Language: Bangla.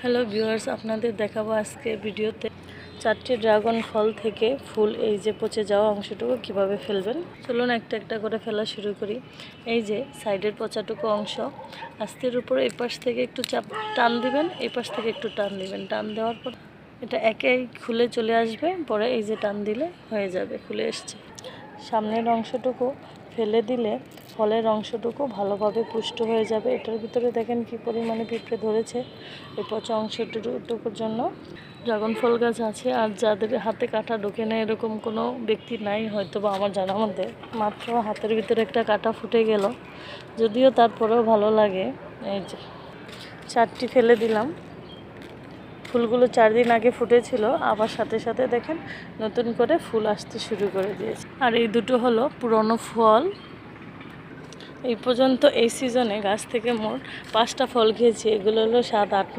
হ্যালো ভিউয়ার্স, আপনাদের দেখাবো আজকে ভিডিওতে 4টি ড্রাগন ফল থেকে ফুল এই যে পচে যাওয়া অংশটুকু কিভাবে ফেলবেন। চলুন একটা একটা করে ফেলা শুরু করি। এই যে সাইডের পচাটুকু অংশ আস্তের উপরে এই পাশ থেকে একটু টান দিবেন, এই পাশ থেকে একটু টান দিবেন। টান দেওয়ার পর এটা একেই খুলে চলে আসবে, পরে এই যে টান দিলে হয়ে যাবে, খুলে এসছে। সামনের অংশটুকু ফেলে দিলে ফলের অংশটুকু ভালোভাবে পুষ্ট হয়ে যাবে। এটার ভিতরে দেখেন কি পরিমাণে পিঁপড়ে ধরেছে। এই পচা অংশটুকুর জন্য ড্রাগন ফল গাছ আছে, আর যাদের হাতে কাঁটা ঢোকে না এরকম কোনো ব্যক্তি নাই হয়তো বা আমার জানার মধ্যে। মাত্র হাতের ভিতরে একটা কাঁটা ফুটে গেল, যদিও তারপরেও ভালো লাগে। এই যে 4টি ফেলে দিলাম। ফুলগুলো 4 দিন আগে ফুটেছিল, আবার সাথে সাথে দেখেন নতুন করে ফুল আসতে শুরু করে দিয়েছে। আর এই দুটো হলো পুরনো ফল। এই পর্যন্ত এই সিজনে গাছ থেকে মোট 5টা ফল খেয়েছি। এগুলো হলো 7, 8